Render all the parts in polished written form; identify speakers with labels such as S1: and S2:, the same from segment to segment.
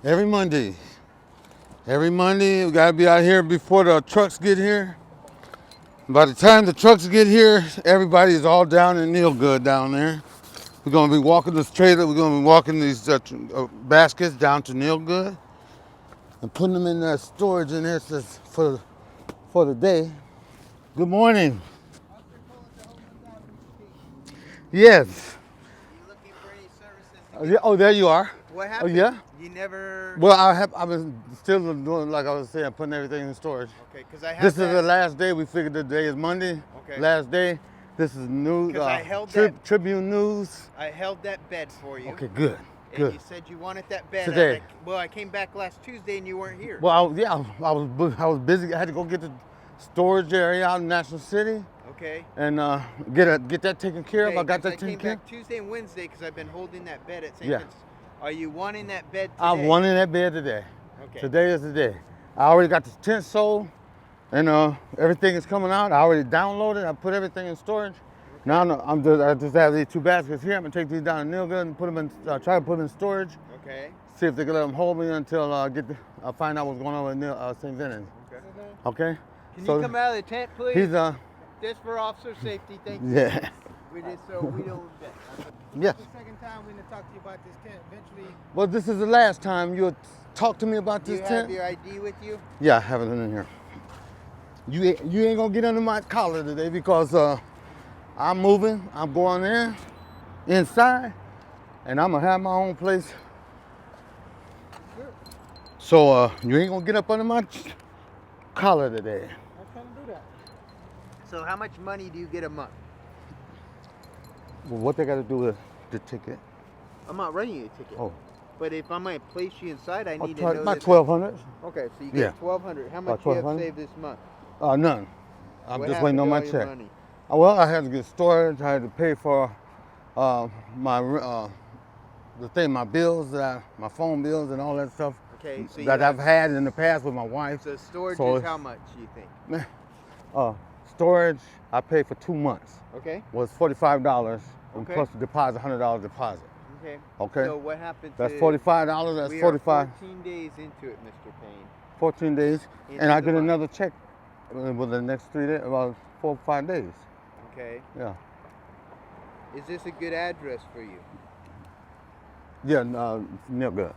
S1: Every Monday. Every Monday, we gotta be out here before the trucks get here. By the time the trucks get here, everybody is all down in Neilgood down there. We're gonna be walking this trailer. We're gonna be walking these baskets down to Neilgood and putting them in that storage in there for the day. Good morning. Yes.
S2: You looking for any services?
S1: Oh, there you are.
S2: What happened?
S1: Oh, yeah.
S2: You never.
S1: Well, I've been still doing like I was saying, putting everything in storage.
S2: Okay, because I have.
S1: This is the last day. We figured the day is Monday.
S2: Okay.
S1: Last day. This is news. Tribune News.
S2: I held that bed for you.
S1: Okay, good.
S2: And
S1: Good.
S2: you said you wanted that bed.
S1: Today.
S2: I came back last Tuesday and you weren't here.
S1: Well, I was busy. I had to go get the storage area out in National City.
S2: Okay.
S1: And get that taken care of. I got that
S2: taken care of. I came back Tuesday and Wednesday because I've been holding that bed at Saint Vincent. Are you wanting that bed today?
S1: I'm wanting that bed today.
S2: Okay.
S1: Today is the day. I already got the tent sold, and everything is coming out. I already downloaded. I put everything in storage. Now I just have these two baskets here. I'm gonna take these down to Neilgood and put them in. Try to put them in storage.
S2: Okay.
S1: See if they can let them hold me until I find out what's going on with Saint Vincent. Okay.
S2: Can you come out of the tent, please?
S1: He's
S2: Just for officer safety, thank you.
S1: Yeah.
S2: We did so we don't.
S1: Yes.
S3: The second time we're gonna talk to you about this tent. Eventually.
S1: Well, this is the last time you'll talk to me about this tent.
S2: Do you have your ID with you?
S1: Yeah, I have it in here. You ain't gonna get under my collar today because I'm moving. I'm going there, inside, and I'm gonna have my own place. So you ain't gonna get up under my collar today.
S3: I can't do that.
S2: So how much money do you get a month?
S1: Well, what they got to do with the ticket?
S2: I'm not writing you a ticket.
S1: Oh.
S2: But if I might place you inside, I need to
S1: About
S2: know
S1: about
S2: that.
S1: 1,200.
S2: Okay, so you
S1: Yeah.
S2: get 1,200. How much
S1: About
S2: do you have
S1: 1,200?
S2: saved this month?
S1: None. I'm
S2: What
S1: just
S2: happened
S1: waiting on
S2: to
S1: my
S2: all your
S1: check.
S2: money?
S1: Well, I had to get storage. I had to pay for my bills, my phone bills, and all that stuff
S2: Okay, so
S1: that I've had in the past with my wife.
S2: So storage
S1: So
S2: is how much, you think?
S1: Storage, I paid for 2 months.
S2: Okay.
S1: Was $45, and
S2: Okay.
S1: plus the deposit, $100 deposit.
S2: Okay.
S1: Okay.
S2: So what happened
S1: That's
S2: to...
S1: $45. That's
S2: we
S1: 45.
S2: are 14 days into it, Mr. Payne.
S1: 14 days,
S2: Into
S1: and I
S2: the
S1: get
S2: month.
S1: another check within the next 3 days, about 4 or 5 days.
S2: Okay.
S1: Yeah.
S2: Is this a good address for you?
S1: Yeah, Neilgood.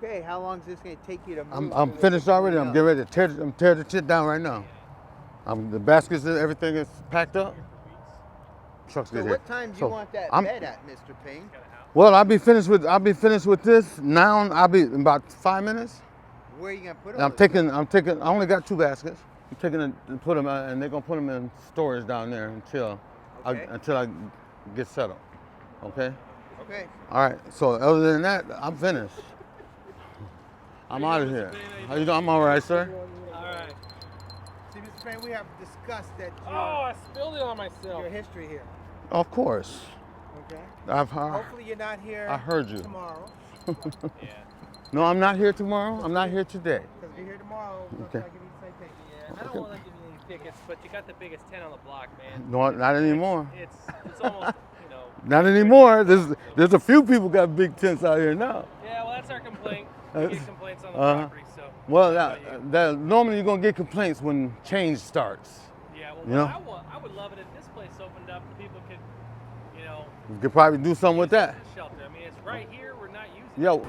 S2: Okay, how long is this going to take you to move?
S1: I'm finished already. I'm getting ready to tear the shit down right now. The baskets, everything is packed up. Trucks
S2: So
S1: get here.
S2: what time do you want that bed at, Mr. Payne?
S1: Well, I'll be finished with this now. I'll be in about 5 minutes.
S2: Where are you going to put
S1: And
S2: them?
S1: I'm taking. I only got 2 baskets. I'm taking it and put them, and they're gonna put them in storage down there until I get settled. Okay.
S2: Okay.
S1: All right. So other than that, I'm finished. I'm out of here. How you doing? I'm all right, sir.
S3: All right. See, Mr. Payne, we have discussed that
S4: I spilled it on myself.
S3: your history here.
S1: Of course.
S3: Okay.
S1: Hopefully
S3: Hopefully you're not here.
S1: I heard you.
S3: Tomorrow.
S4: Yeah.
S1: No, I'm not here tomorrow. I'm not here today.
S3: Because if you're here tomorrow,
S1: Okay.
S3: I'll give you the same thing.
S4: Yeah. I don't want to give you any tickets, but you got the biggest tent on the block, man.
S1: No, not anymore.
S4: It's almost, you know.
S1: Not anymore. There's a few people got big tents out here now.
S4: Yeah, well, that's our complaint. We get complaints on the
S1: Uh-huh.
S4: property, so.
S1: Well, normally you're gonna get complaints when change starts.
S4: Yeah, well,
S1: You know?
S4: I would love it if this place opened up and people could, you know.
S1: You could probably do something with that.
S4: use it as a shelter. I mean, it's right here. We're not using it.
S1: Yo.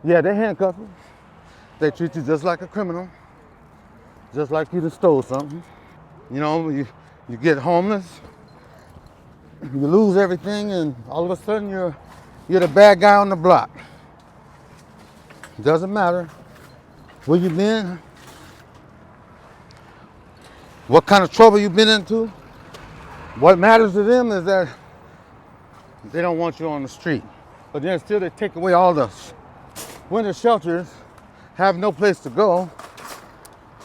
S1: Yeah, they handcuff you. They treat you just like a criminal, just like you just stole something. You know, you get homeless, you lose everything, and all of a sudden you're the bad guy on the block. Doesn't matter where you've been, what kind of trouble you've been into. What matters to them is that they don't want you on the street. But then still they take away all the winter shelters, have no place to go.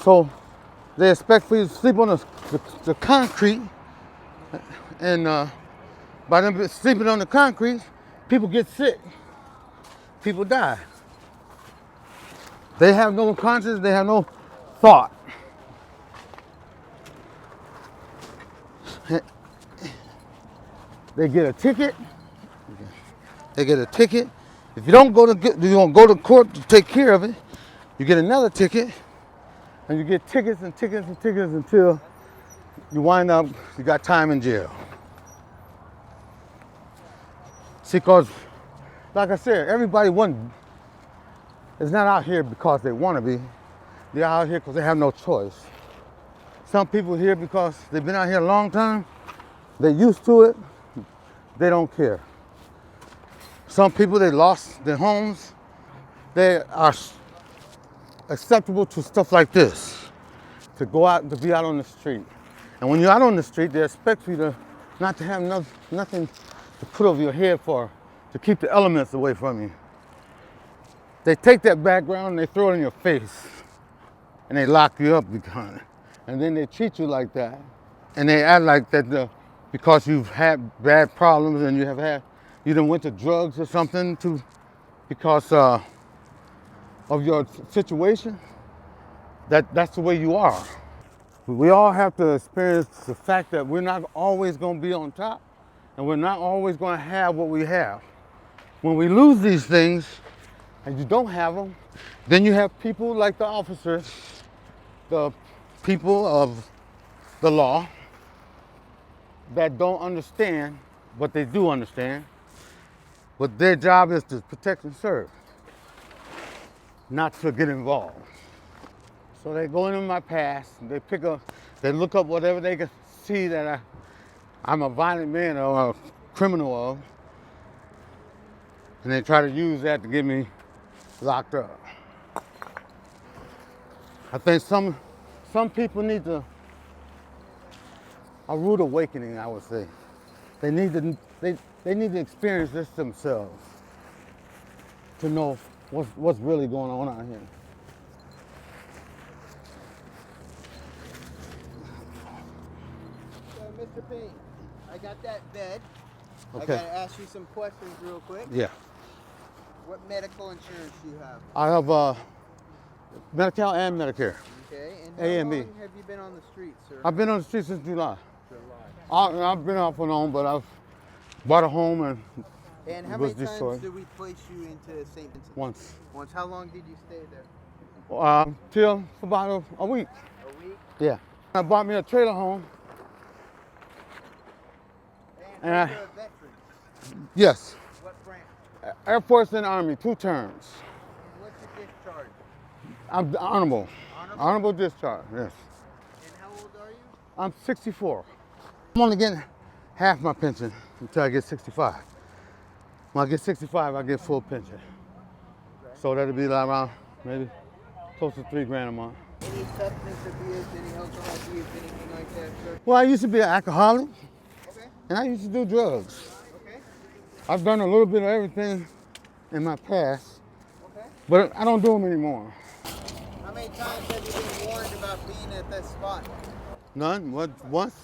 S1: So they expect for you to sleep on the concrete. And by them sleeping on the concrete, people get sick. People die. They have no conscience, they have no thought. they get a ticket. They get a ticket. If you don't go to court to take care of it, you get another ticket, and you get tickets and tickets and tickets until you wind up, you got time in jail. See, because, like I said, everybody is not out here because they want to be. They're out here because they have no choice. Some people here because they've been out here a long time, they're used to it, they don't care. Some people, they lost their homes, they are acceptable to stuff like this, to go out, to be out on the street. And when you're out on the street, they expect you to not to have nothing to put over your head to keep the elements away from you. They take that background and they throw it in your face, and they lock you up behind it. And then they treat you like that, and they act like that because you've had bad problems and you done went to drugs or something because of your situation, that's the way you are. We all have to experience the fact that we're not always going to be on top, and we're not always going to have what we have. When we lose these things and you don't have them, then you have people like the officers, the people of the law that don't understand, but they do understand. But their job is to protect and serve, not to get involved. So they go into my past, they look up whatever they can see that I'm a violent man or a criminal of, and they try to use that to get me locked up. I think some people need a rude awakening, I would say. They need to experience this themselves to know what's really going on out here.
S2: So, Mr. Payne, I got that bed.
S1: Okay.
S2: I gotta ask you some questions real quick.
S1: Yeah.
S2: What medical insurance do you have?
S1: I have Medi-Cal and Medicare.
S2: Okay. And
S1: A
S2: how
S1: and B.
S2: long have you been on the street, sir?
S1: I've been on the street since July. I've been off and on, but I've bought a home and
S2: how
S1: was
S2: many times
S1: destroyed.
S2: did we place you into Saint Vincent?
S1: Once.
S2: Once. How long did you stay there?
S1: Till about a week.
S2: A week?
S1: Yeah. I bought me a trailer home.
S2: And
S1: And
S2: you're a veteran.
S1: Yes.
S2: What branch?
S1: Air Force and Army, 2 terms.
S2: And what's your discharge?
S1: I'm honorable.
S2: Honorable?
S1: Honorable discharge, yes.
S2: And how old are you?
S1: I'm 64. I'm only getting half my pension until I get 65. When I get 65, I get full pension.
S2: Okay.
S1: So that'll be like around maybe close to $3,000 a month.
S2: Any substance abuse, any alcohol abuse, anything like that, sir?
S1: Well, I used to be an alcoholic,
S2: Okay.
S1: and I used to do drugs.
S2: Okay.
S1: I've done a little bit of everything in my past,
S2: Okay.
S1: but I don't do them anymore.
S2: How many times have you been warned about being at that spot?
S1: None? Once?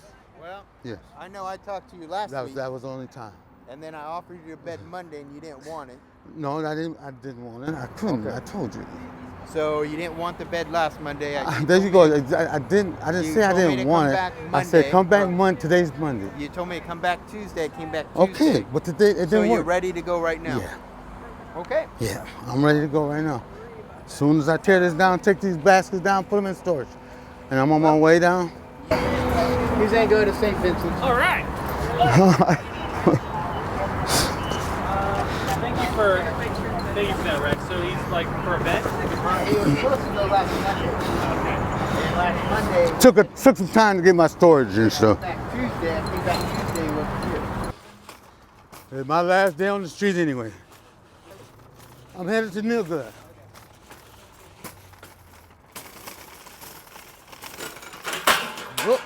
S2: Well,
S1: Yes.
S2: I know I talked to you last week,
S1: That was the only time.
S2: and then I offered you a bed Monday, and you didn't want it.
S1: No, I didn't want it. I couldn't.
S2: Okay.
S1: I told you.
S2: So you didn't want the bed last Monday.
S1: There you go. I didn't
S2: You
S1: say I
S2: told me
S1: didn't
S2: to
S1: want
S2: come
S1: it.
S2: back
S1: I said
S2: Monday.
S1: come back Monday. Today's Monday.
S2: You told me to come back Tuesday. I came back Tuesday.
S1: Okay, but today it
S2: So
S1: didn't
S2: you're
S1: work.
S2: ready to go right now?
S1: Yeah.
S2: Okay.
S1: Yeah, I'm ready to go right now. As soon as I tear this down, take these baskets down, put them in storage, and I'm on my way down.
S2: He's gonna go to Saint Vincent.
S4: All right. Thank you for that, Rex. So he's like for a vet?
S2: He was supposed to go last Monday. And last Monday,
S1: Took some time to get my storage and stuff.
S2: back Tuesday. I came back Tuesday. He wasn't here.
S1: It's my last day on the street anyway. I'm headed to Nilga. Whoop.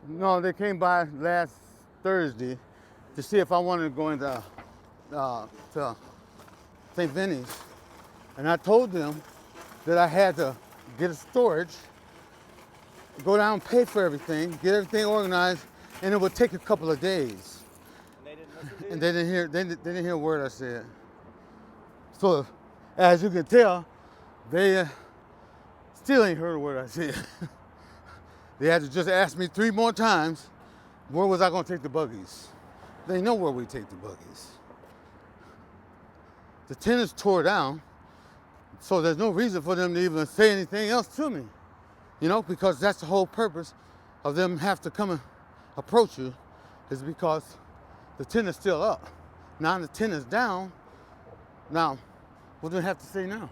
S1: No, they came by last Thursday to see if I wanted to go into to St. Vinny's, and I told them that I had to get a storage, go down and pay for everything, get everything organized, and it would take a couple of days.
S4: And they didn't listen to you?
S1: And they didn't hear a word I said. So, as you can tell, they still ain't heard a word I said. They had to just ask me 3 more times, where was I gonna take the buggies? They know where we take the buggies. The tent is tore down, so there's no reason for them to even say anything else to me. You know, because that's the whole purpose of them have to come and approach you, is because the tent is still up. Now the tent is down. Now, what do they have to say now?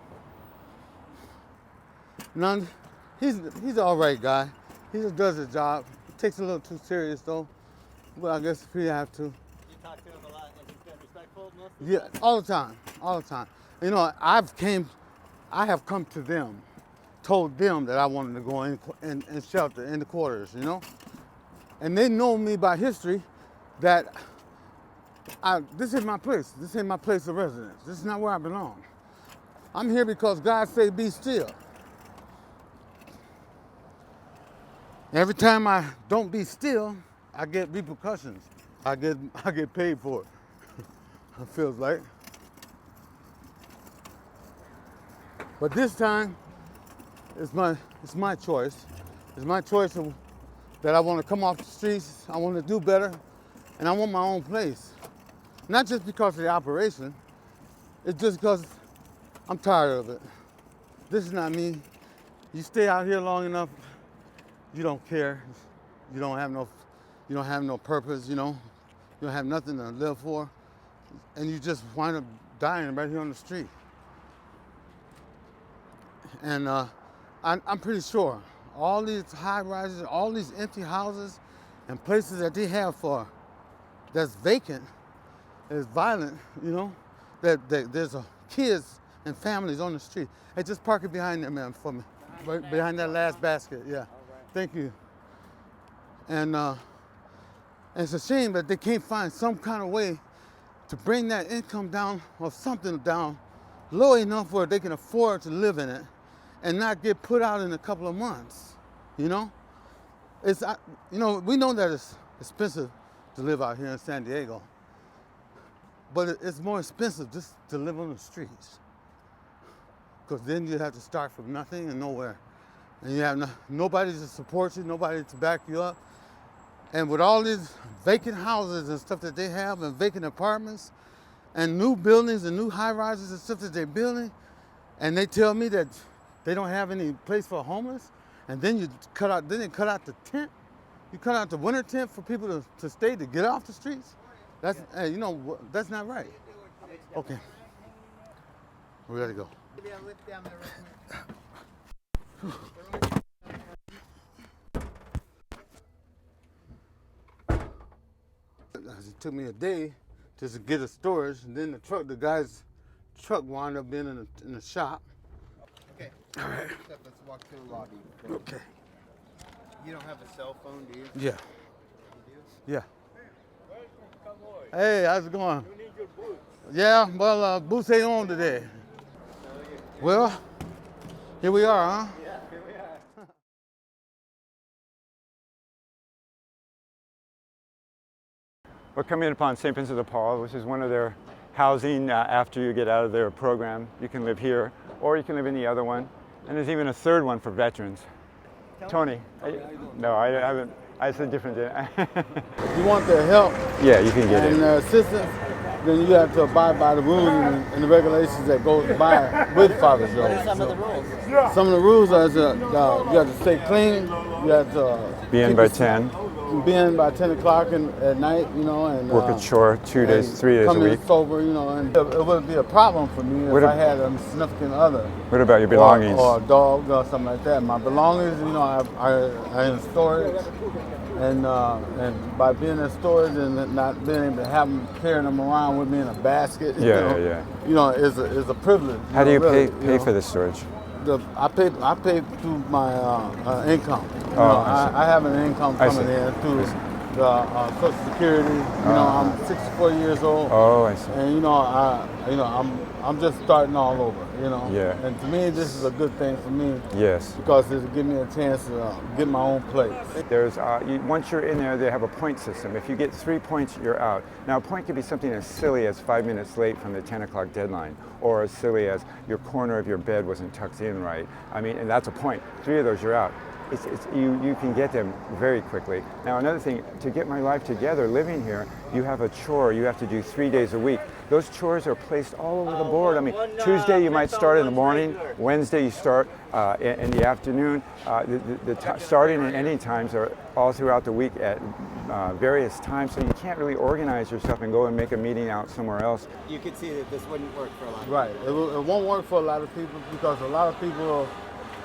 S1: None. He's an all right guy. He just does his job. Takes it a little too serious though, but I guess if he have to.
S5: You talk to him a lot, and he's been respectful most of the
S1: Yeah,
S5: time?
S1: all the time. You know, I have come to them, told them that I wanted to go in shelter, in the quarters, you know? And they know me by history that this is my place. This ain't my place of residence. This is not where I belong. I'm here because God said be still. Every time I don't be still, I get repercussions. I get paid for it. It feels like. But this time, it's my choice. It's my choice that I want to come off the streets. I want to do better, and I want my own place. Not just because of the operation. It's just because I'm tired of it. This is not me. You stay out here long enough, you don't care. You don't have no purpose. You know, you don't have nothing to live for, and you just wind up dying right here on the street. And I'm pretty sure all these high rises, all these empty houses and places that they have that's vacant, is violent, you know, that there's kids and families on the street. Hey, just park it behind there, man, for me. Right behind that last basket, yeah. Thank you. And it's a shame that they can't find some kind of way to bring that income down or something down low enough where they can afford to live in it and not get put out in a couple of months, you know? We know that it's expensive to live out here in San Diego, but it's more expensive just to live on the streets, because then you have to start from nothing and nowhere, and you have nobody to support you, nobody to back you up. And with all these vacant houses and stuff that they have, and vacant apartments, and new buildings and new high rises and stuff that they're building, and they tell me that they don't have any place for homeless, and then they cut out the tent. You cut out the winter tent for people to stay, to get off the streets. That's that's not right. Okay, we gotta go.
S2: Maybe I'll lift down there real quick.
S1: It took me a day just to get a storage, and then the guy's truck wound up being in the shop.
S2: Okay.
S1: All right.
S2: Let's walk to the lobby.
S1: Okay.
S2: You don't have a cell phone, do you?
S1: Yeah.
S2: You do?
S1: Yeah. Hey, how's it going?
S5: You need your boots.
S1: Yeah, well, boots ain't on today. Well, here we are, huh?
S5: Yeah, here we are. We're coming upon Saint Vincent DePaul, which is one of their housing after you get out of their program. You can live here, or you can live in the other one. And there's even a third one for veterans. Tony. No, I haven't. I said different.
S1: If you want their help
S5: Yeah, you can get
S1: and
S5: it.
S1: their assistance, then you have to abide by the rules and the regulations that goes by with Father's Joe.
S5: What are some of the rules?
S1: Some of the rules are you have to stay clean. You have to
S5: Be in
S1: keep
S5: by
S1: your-
S5: 10.
S1: Be in by 10 o'clock at night, you know, and
S5: Work a chore 3
S1: and
S5: days a
S1: come
S5: week.
S1: in sober, you know, and it wouldn't be a problem for me
S5: What
S1: if
S5: ab-
S1: I had a significant other.
S5: What about your belongings?
S1: Or a dog or something like that. My belongings, you know, I in storage, and by being in storage and not being able to have them, carrying them around with me in a basket, you know, is a privilege.
S5: How do you
S1: really,
S5: pay for the storage?
S1: I pay through my income. You
S5: Oh,
S1: know,
S5: I see.
S1: I have an income
S5: I
S1: coming
S5: see.
S1: in through the Social Security. You know, I'm 64 years old.
S5: Oh, I see.
S1: And I'm just starting all over, you know.
S5: Yeah.
S1: And to me, this is a good thing for me
S5: Yes.
S1: because it'll give me a chance to get my own place.
S5: There's once you're in there, they have a point system. If you get 3 points, you're out. Now, a point could be something as silly as 5 minutes late from the 10 o'clock deadline, or as silly as your corner of your bed wasn't tucked in right. I mean, and that's a point. 3 of those, you're out. you can get them very quickly. Now another thing, to get my life together living here, you have a chore you have to do 3 days a week. Those chores are placed all over the board. I mean, Tuesday you might start in the morning, Wednesday you start in the afternoon. Starting and ending times are all throughout the week at various times, so you can't really organize yourself and go and make a meeting out somewhere else.
S2: You could see that this wouldn't work for a lot of
S1: Right. It won't work for a lot of people because a lot of people,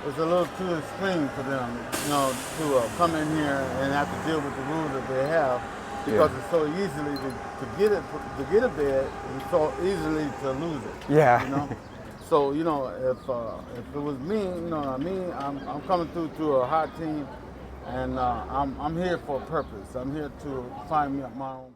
S1: it's a little too extreme for them, you know, to come in here and have to deal with the rules that they have because it's so easily to get a bed and so easily to lose it.
S5: Yeah.
S1: You know. So you know, if it was me, you know what I mean, I'm coming through to a hot team, and I'm here for a purpose. I'm here to find me my own.